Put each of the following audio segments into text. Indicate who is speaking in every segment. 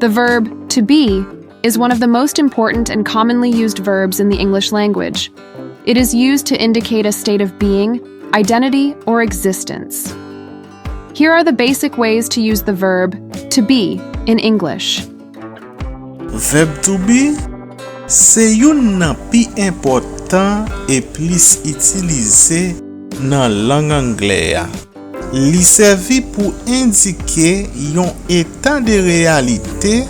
Speaker 1: The verb to be is one of the most important and commonly used verbs in the English language. It is used to indicate a state of being, identity, or existence. Here are the basic ways to use the verb to be in English.
Speaker 2: Verb to be, se yon nan pi important e plis itilize nan lang Anglè. Li servi pou indike yon état de réalité,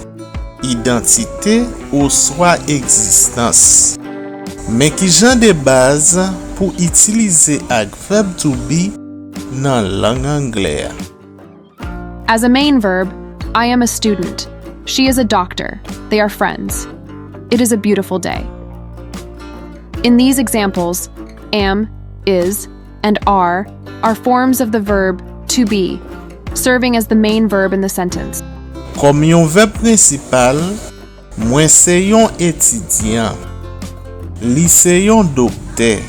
Speaker 2: identité ou soit existence. Mais ki jan de base pou itilize ak verb to be nan lang Anglè.
Speaker 1: As a main verb, I am a student. She is a doctor. They are friends. It is a beautiful day. In these examples, am, is, and are forms of the verb to be, serving as the main verb in the sentence.
Speaker 2: Comme yon verbe principal, mwen se yon étudiant. Li se yon docteur.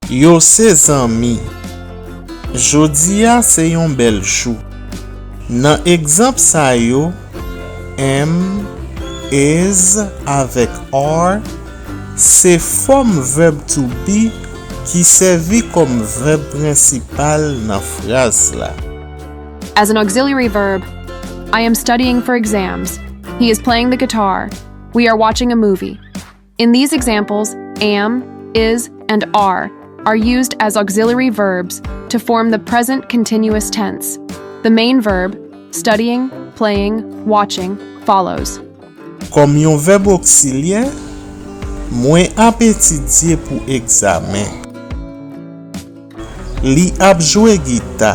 Speaker 2: Yo se zanmi. Jodia se yon bel chou. Nan exemple sa yo, am, is avec are, se forme verb to be qui servi comme verbe principal nan phrase la.
Speaker 1: As an auxiliary verb, I am studying for exams. He is playing the guitar. We are watching a movie. In these examples, am, is, and are used as auxiliary verbs to form the present continuous tense. The main verb, studying, playing, watching, follows.
Speaker 2: Comme yon verbe auxiliaire, mwen ap etidye pou examen. Li ap jwe gita.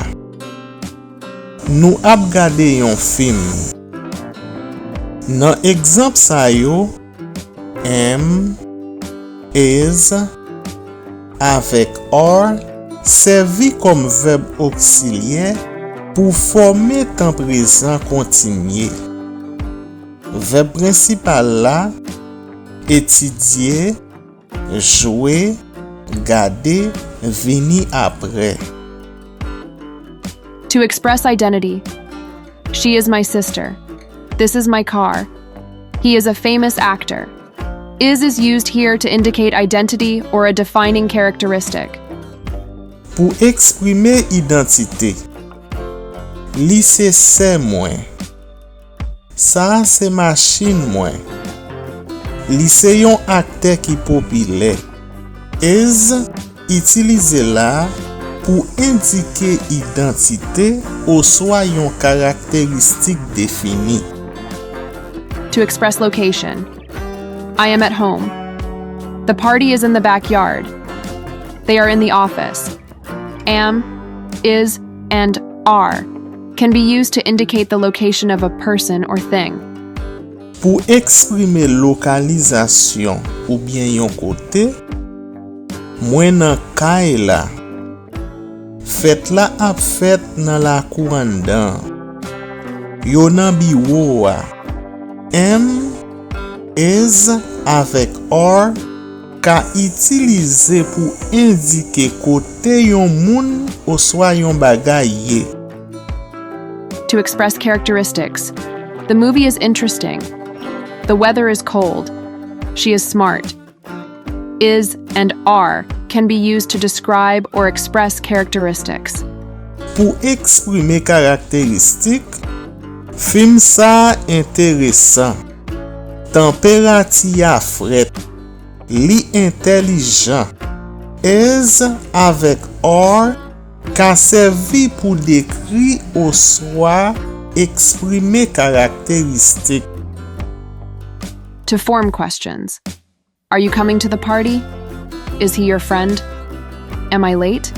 Speaker 2: Nou ap gade yon film. Nan exemple sa yo, am, is, avec are servi comme verbe auxiliaire pour former temps présent continué. Verbe principal là, étudier, jouer, garder, vini après.
Speaker 1: To express identity. She is my sister. This is my car. He is a famous actor. Is used here to indicate identity or a defining characteristic.
Speaker 2: Pour exprimer identité. Li se mwen. Sa se machine mwen. Li se yon acteur ki populaire. Is utilize la pour indiquer identité ou soit yon caractéristique définie.
Speaker 1: To express location. I am at home. The party is in the backyard. They are in the office. Am, is, and are can be used to indicate the location of a person or thing.
Speaker 2: Pour exprimer localisation ou bien yon côté, mwen nan KAYE la. Fête la ap fête nan la cour an dan. Yo nan biwo wa. Am, is, avec are, ka itilize pou indike kote yon moun ou soit yon bagay ye.
Speaker 1: To express characteristics. The movie is interesting. The weather is cold. She is smart. Is and are can be used to describe or express characteristics.
Speaker 2: Pour exprimer caractéristique, film sa intéressant. Température a fret. Li intelligent. Is avec are ka servi pour décrire ou soit exprimer caractéristique.
Speaker 1: To form questions. Are you coming to the party? Is he your friend? Am I late?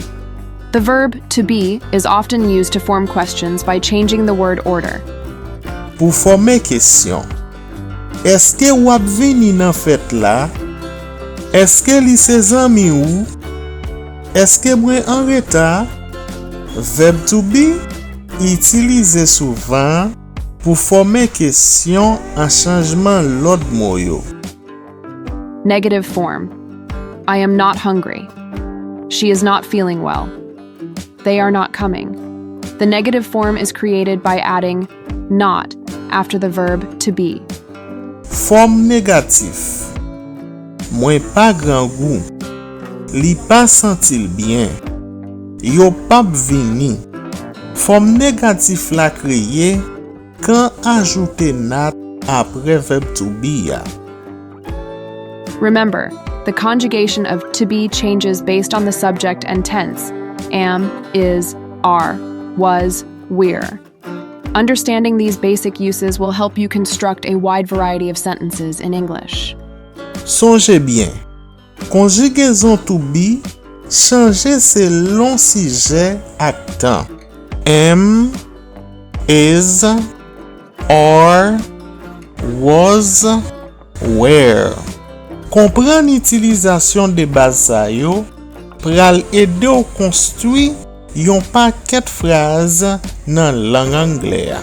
Speaker 1: The verb to be is often used to form questions by changing the word order.
Speaker 2: Pour former question. Est-ce que wap vini nan fête la? Est-ce que li se zanmi ou? Est-ce que mwen en retard? Verb to be utilise souvent pour former question en changement l'autre mot yo.
Speaker 1: Negative form. I am not hungry. She is not feeling well. They are not coming. The negative form is created by adding not after the verb to be.
Speaker 2: Forme négatif. Mwen pa gran goût. Li pa sentil bien. Yo pap vini. Forme négatif la kreye quand ajoute nat après verb to be ya.
Speaker 1: Remember, the conjugation of to be changes based on the subject and tense: am, is, are, was, we're. Understanding these basic uses will help you construct a wide variety of sentences in English.
Speaker 2: Songez bien, conjugaison to be change selon sujet ak temps. Am, is, are, was, were. Comprendre l'utilisation de base sa yo pral aider ou construire yon paquet phrase dans langue anglaise.